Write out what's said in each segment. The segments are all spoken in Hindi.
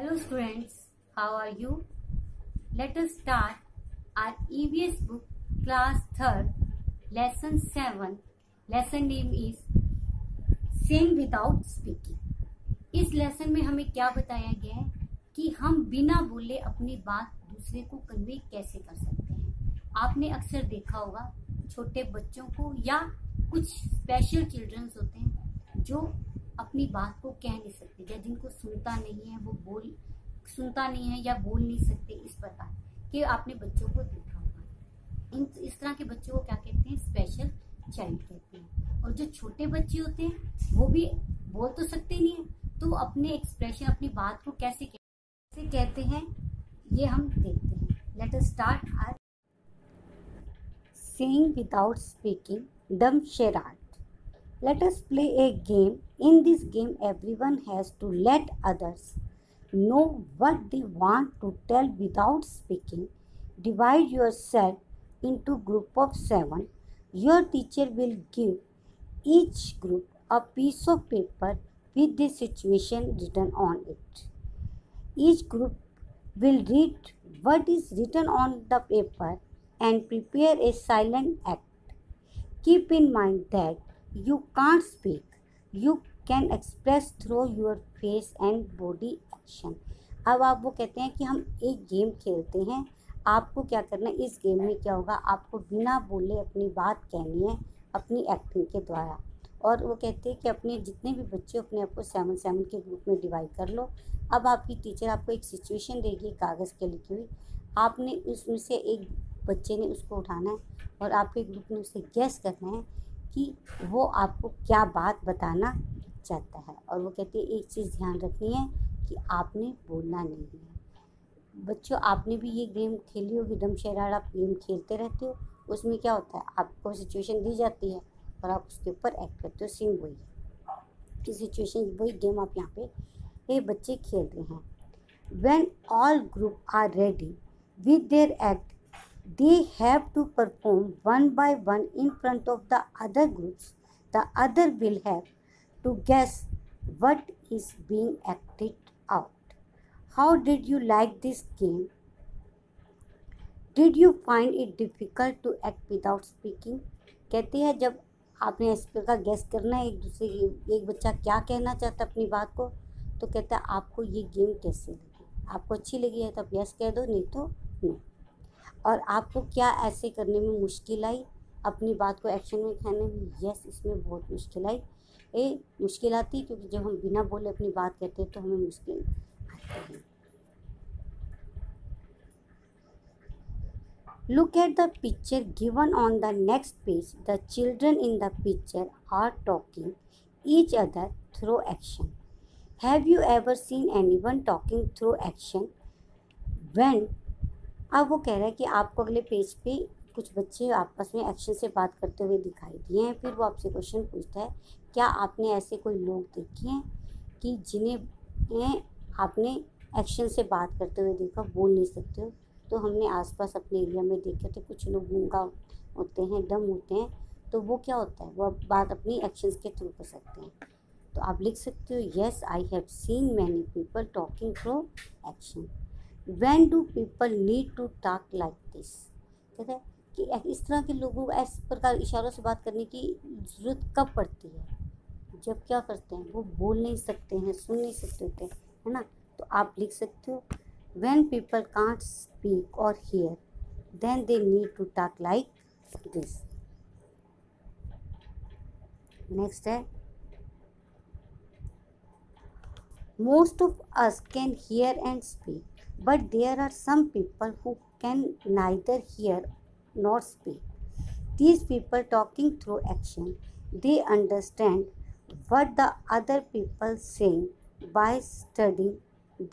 Hello students, how are you? Let us start our EVS book class 3rd lesson 7. Lesson name is Saying Without Speaking. इस लेसन में हमें क्या बताया गया है कि हम बिना बोले अपनी बात दूसरे को कन्वे कैसे कर सकते हैं। आपने अक्सर देखा होगा छोटे बच्चों को या कुछ स्पेशल चिल्ड्रंस होते हैं जो अपनी बात को कह नहीं सकते या जिनको सुनता नहीं है, वो सुनता नहीं है या बोल नहीं सकते। इस प्रकार के आपने बच्चों को देखा होगा। इस तरह के बच्चों को क्या कहते हैं? स्पेशल चाइल्ड कहते हैं। और जो छोटे बच्चे होते हैं वो भी बोल तो सकते नहीं है, तो अपने एक्सप्रेशन, अपनी बात को कैसे कहते हैं ये हम देखते हैं। Let us start our saying without speaking dumb charade. Let us play a game. In this game, everyone has to let others know what they want to tell without speaking. Divide yourself into group of 7. Your teacher will give each group a piece of paper with the situation written on it. Each group will read what is written on the paper and prepare a silent act. Keep in mind that you can't speak. You can express through your face and body action. अब आप वो कहते हैं कि हम एक गेम खेलते हैं। आपको क्या करना है? इस गेम में क्या होगा? आपको बिना बोले अपनी बात कहनी है अपनी एक्टिंग के द्वारा। और वो कहते हैं कि अपने जितने भी बच्चे अपने आप को 7 के ग्रुप में डिवाइड कर लो। अब आपकी टीचर आपको एक सिचुएशन देगी कागज़ पे लिखी हुई। आपने उसमें से एक बच्चे ने उसको उठाना है और आपके ग्रुप ने उसे गेस करना है कि वो आपको क्या बात बताना चाहता है। और वो कहते हैं एक चीज़ ध्यान रखनी है कि आपने बोलना नहीं है। बच्चों, आपने भी ये गेम खेली होगी, डम शेराड। आप गेम खेलते रहते हो। उसमें क्या होता है? आपको सिचुएशन दी जाती है और आप उसके ऊपर एक्ट करते हो। सेम वही है सिचुएशन, वही गेम आप यहाँ पे ये बच्चे खेल रहे हैं। When all group are ready with their act, they have to perform one by one in front of the other groups. The other will have to guess what is being acted out. How did you like this game? Did you find it difficult to act without speaking? कहते हैं जब आपने इस प्रकार गेस करना है एक दूसरे की, एक बच्चा क्या कहना चाहता है अपनी बात को, तो कहता है आपको ये गेम कैसे लगी? आपको अच्छी लगी है तो आप यस कह दो, नहीं तो नो। और आपको क्या ऐसे करने में मुश्किल आई? अपनी बात को एक्शन में कहने में यस, इसमें बहुत मुश्किल आई। मुश्किल आती है क्योंकि जब हम बिना बोले अपनी बात कहते हैं तो हमें मुश्किल आती है। Look at the picture given on the next page. The children in the picture are talking each other through action. Have you ever seen anyone talking through action? When अब वो कह रहा है कि आपको अगले पेज पे कुछ बच्चे आपस में एक्शन से बात करते हुए दिखाई दिए हैं। फिर वो आपसे क्वेश्चन पूछता है, क्या आपने ऐसे कोई लोग देखे हैं कि जिन्हें आपने एक्शन से बात करते हुए देखा, बोल नहीं सकते हो? तो हमने आसपास अपने एरिया में देखे थे कुछ लोग गूंगा होते हैं, डम होते हैं, तो वो क्या होता है? वो बात अपनी एक्शंस के थ्रू कर सकते हैं। तो आप लिख सकते हो, yes I have seen many people talking through action. When do people need to talk like this? कहते हैं कि इस तरह के लोगों को इस प्रकार इशारों से बात करने की ज़रूरत कब पड़ती है? जब क्या करते हैं? वो बोल नहीं सकते हैं, सुन नहीं सकते होते, है ना? तो आप लिख सकते हो, when people can't speak or hear, then they need to talk like this. Next है, most of us can hear and speak. But there are some people who can neither hear nor speak. These people talking through action, they understand what the other people saying by studying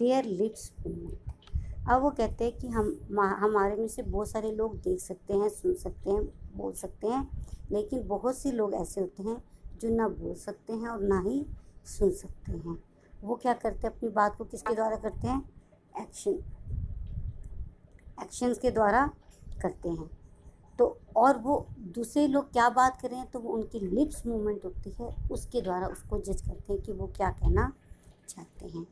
their lips movement. अब वो कहते हैं कि हमारे में से बहुत सारे लोग देख सकते हैं, सुन सकते हैं, बोल सकते हैं, लेकिन बहुत से लोग ऐसे होते हैं जो ना बोल सकते हैं और ना ही सुन सकते हैं। वो क्या करते हैं? अपनी बात को किसके द्वारा करते हैं? एक्शंस के द्वारा करते हैं। तो और वो दूसरे लोग क्या बात कर रहे हैं तो वो उनकी लिप्स मूवमेंट होती है, उसके द्वारा उसको जज करते हैं कि वो क्या कहना चाहते हैं।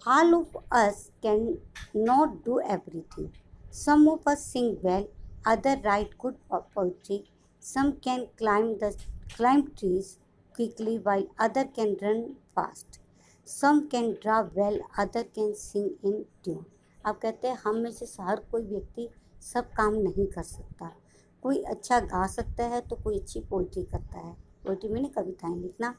All of us can not do everything. Some of us sing well, others write good poetry. Some can climb trees quickly while others can run fast. Some can draw well, others can sing in tune. अब कहते हैं हम में से हर कोई व्यक्ति सब काम नहीं कर सकता. कोई अच्छा गा सकता है तो कोई अच्छी पोइट्री करता है. पोइट्री में कविताएं लिखना.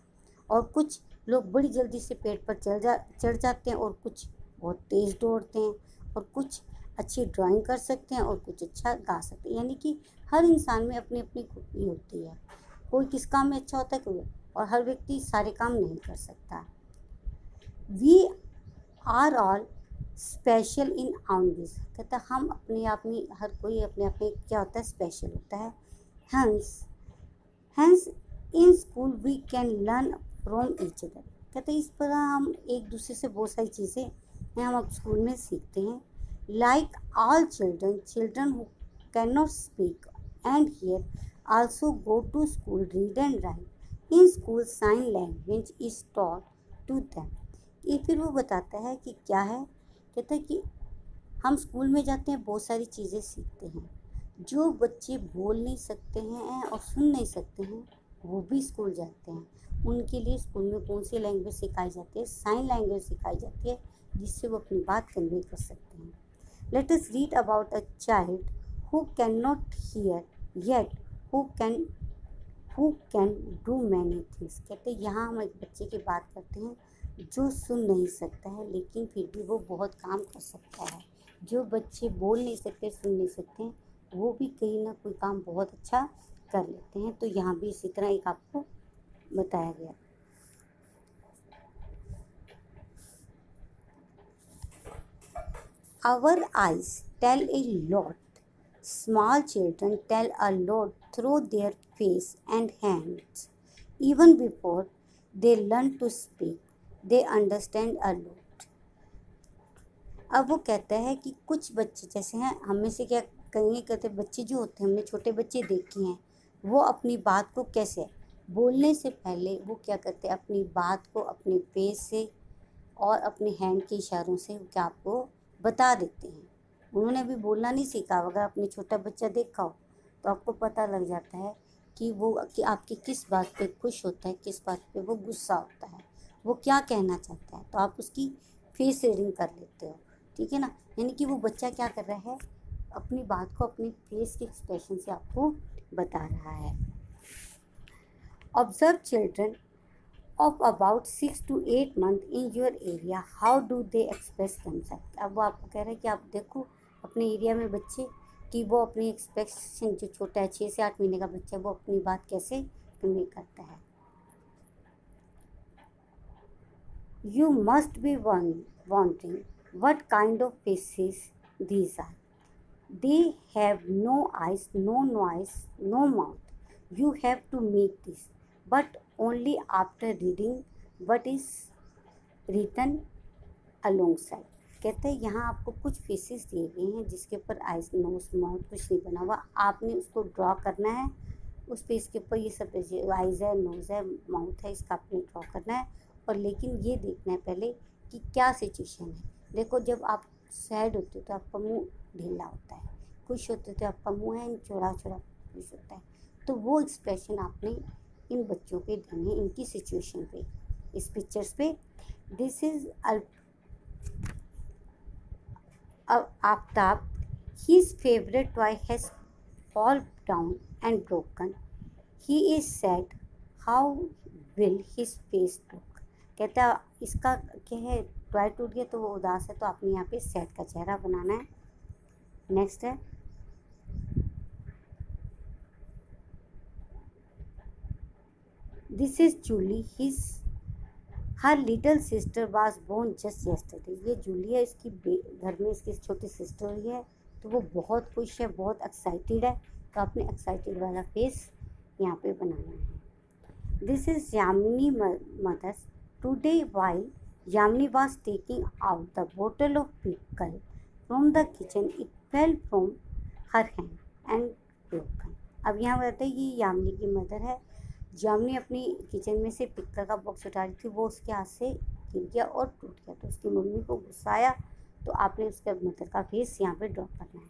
और कुछ लोग बड़ी जल्दी से पेड़ पर चढ़ जाते हैं और कुछ बहुत तेज़ दौड़ते हैं. और कुछ अच्छी ड्राइंग कर सकते हैं और कुछ अच्छा गा सकते हैं. यानी कि हर इंसान में अपनी अपनी खूबी होती है. कोई किस काम में अच्छा होता है कोई, और हर व्यक्ति सारे काम नहीं कर सकता. We are all special in our ways. कहता है हम अपने आप में, हर कोई अपने अपने क्या होता है, स्पेशल होता है. Hence in school we can learn from each other. कहते हैं इस पर हम एक दूसरे से बहुत सारी चीज़ें हम अब स्कूल में सीखते हैं. Like all children who can not speak and hear also go to school, read and write. In school sign language is taught to them. ये फिर वो बताता है कि क्या है. कहता है कि हम स्कूल में जाते हैं, बहुत सारी चीज़ें सीखते हैं. जो बच्चे बोल नहीं सकते हैं और सुन नहीं सकते हैं वो भी स्कूल जाते हैं. उनके लिए स्कूल में कौन सी लैंग्वेज सिखाई जाती है, साइन लैंग्वेज सिखाई जाती है, जिससे वो अपनी बात कन्वे कर सकते हैं. Let us read about a child who can not here yet who can do many things. कहते हैं यहाँ हम एक बच्चे की बात करते हैं जो सुन नहीं सकता है लेकिन फिर भी वो बहुत काम कर सकता है. जो बच्चे बोल नहीं सकते, सुन नहीं सकते हैं, वो भी कहीं ना कोई काम बहुत अच्छा कर लेते हैं. तो यहाँ भी इसी तरह एक आपको बताया गया. Our eyes tell a lot. Small children tell a lot through their face and hands. Even before they learn to speak, they understand a lot. अब वो कहता है कि कुछ बच्चे जैसे हैं, हम में से क्या कहेंगे, कहते बच्चे जो होते हैं, हमने छोटे बच्चे देखे हैं, वो अपनी बात को कैसे बोलने से पहले वो क्या करते हैं, अपनी बात को अपने फेस से और अपने हैंड के इशारों से क्या आपको बता देते हैं. उन्होंने भी बोलना नहीं सीखा. अगर आपने छोटा बच्चा देखा हो तो आपको पता लग जाता है कि वो कि आपकी किस बात पे खुश होता है, किस बात पे वो गुस्सा होता है, वो क्या कहना चाहता है. तो आप उसकी फेस रीडिंग कर लेते हो. ठीक है ना. यानी कि वो बच्चा क्या कर रहा है, अपनी बात को अपनी फेस के एक्सप्रेशन से आपको बता रहा है. Observe children of about 6 to 8 months in your area, how do they express themselves. अब वो आपको कह रहा है कि आप देखो अपने एरिया में बच्चे कि वो अपनी एक्सप्रेशन, जो छोटा है 6 से 8 महीने का बच्चा, वो अपनी बात कैसे कन्वे करता है. You must be wondering what kind of faces these are. They have no eyes, no nose, no mouth. You have to make this, but only after reading what is written alongside. कहते हैं यहाँ आपको कुछ फेसेस दिए गए हैं जिसके ऊपर आइज, नोज, माउथ कुछ नहीं बना हुआ. आपने उसको ड्रॉ करना है. उस पेज के ऊपर ये सब आइज़ है, नोज़ है, माउथ है, इसका आपने ड्रॉ करना है. और लेकिन ये देखना है पहले कि क्या सिचुएशन है. देखो जब आप सैड होते हो तो आपका मुंह ढीला होता है, खुश होते हो तो आपका मुंह है चौड़ा चौड़ा खुश होता है. तो वो एक्सप्रेशन आपने इन बच्चों पे देने, इनकी सिचुएशन पे, इस पिक्चर्स पे. This is Aftab. His favourite toy has fall down and broken. He is sad. How will his face look. कहता है इसका क्या है, टॉय टूट गया तो वो उदास है, तो आपने यहाँ पे सैड का चेहरा बनाना है. नेक्स्ट है this is Julie. Her little sister was born just yesterday. ये जूली है, इसकी घर में इसकी छोटी सिस्टर हुई है, तो वो बहुत खुश है, बहुत एक्साइटेड है. तो आपने एक्साइटेड वाला फेस यहाँ पे बनाना है. This is Yamini mothers. Today while Yamini was taking out the बोतल of pickle from the kitchen, it fell from her hand and broken. अब यहाँ बताते हैं ये यामिनी की मदर है. यामिनी अपनी किचन में से पिक्कल का बॉक्स उठा रही थी, वो उसके हाथ से गिर गया और टूट गया, तो उसकी मम्मी को गुस्सा आया, तो आपने उसके मदर का फेस यहाँ पे ड्रॉ करना है।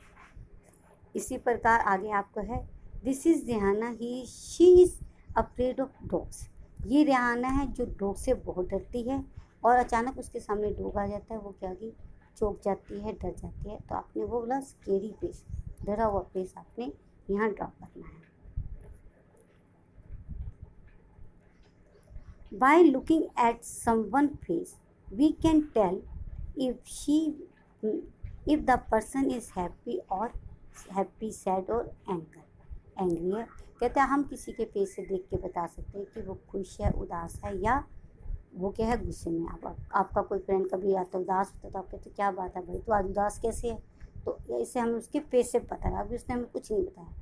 इसी प्रकार आगे आपको है, this is Rehana, she is afraid of dogs. ये रेहाना है जो डॉग से बहुत डरती है, और अचानक उसके सामने डॉग आ जाता है, वो क्या की चौंक जाती है, डर जाती है। तो आपने वो बोला स्केरी फेस, डरा हुआ फेस आपने यहाँ ड्रॉ करना है। By looking at someone's face, we can tell if the person is happy, sad or angry है। कहते हैं हम किसी के फेस से देख के बता सकते हैं कि वो खुश है, उदास है, या वो क्या है, गुस्से में। आपका कोई फ्रेंड कभी आता उदास होता है तो आप कहते क्या बात है भाई, तो आज उदास कैसे है, तो इससे हमें उसके फेस से पता है। अभी उसने हमें कुछ नहीं बताया,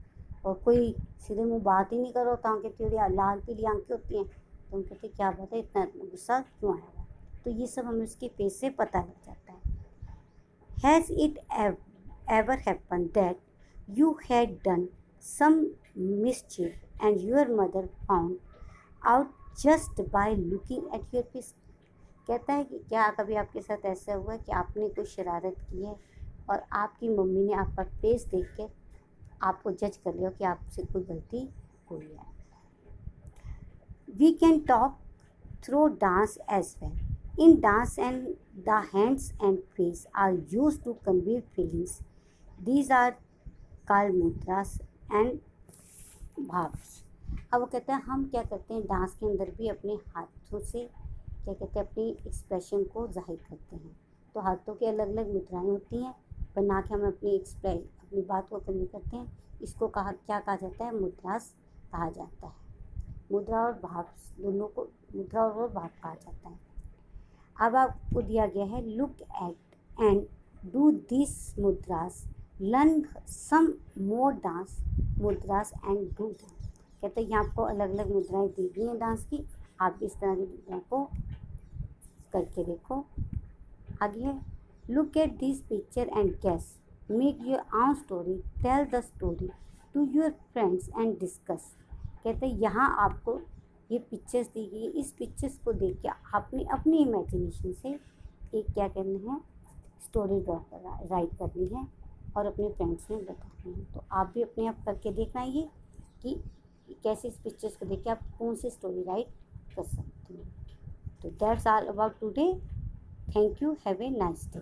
और कोई सीधे मुँह बात ही नहीं करो तो आंखें टेढ़ी, लाल पीली आंखें होती हैं, तो हम कहते क्या बात है, इतना गुस्सा क्यों आया हुआ। तो ये सब हमें उसके फेस से पता लग जाता है। Has it ever happen that you had done some mischief and your mother found out just by looking at your face. कहता है कि क्या कभी आपके साथ ऐसा हुआ है कि आपने कोई शरारत की है और आपकी मम्मी ने आपका फेस देख के आपको जज कर लिया कि आपसे कोई गलती हुई है। We can talk through dance as well. In dance, and the hands and face are used to convey feelings. These are called mudras and bhavs. अब वो कहते हैं हम क्या करते हैं डांस के अंदर भी अपने हाथों से क्या कहते हैं अपनी एक्सप्रेशन को जाहिर करते हैं। तो हाथों की अलग अलग मुद्राएं होती हैं, बना के हम अपनी बात को कन्वे करते हैं। इसको क्या कहा जाता है, मुद्रास कहा जाता है। मुद्रा और भाव दोनों को मुद्रा और भाव कहा जाता है। अब आपको दिया गया है, look at and do this mudras, learn some more dance mudras and do them. कहते हैं यहाँ आपको अलग अलग मुद्राएं दी गई हैं डांस की, आप इस तरह की मुद्राओं को करके देखो। आगे है, look at this picture and guess, make your own story, tell the story to your friends and discuss. कहते हैं यहाँ आपको ये पिक्चर्स दी गई है, इस पिक्चर्स को देख के आपने अपनी इमेजिनेशन से एक क्या करना है, स्टोरी राइट करनी है और अपने फ्रेंड्स में बतानी है। तो आप भी अपने आप करके देखना ये कि कैसे इस पिक्चर्स को देख के आप कौन सी स्टोरी राइट कर सकते हो। तो that's all about today. Thank you, have a nice day.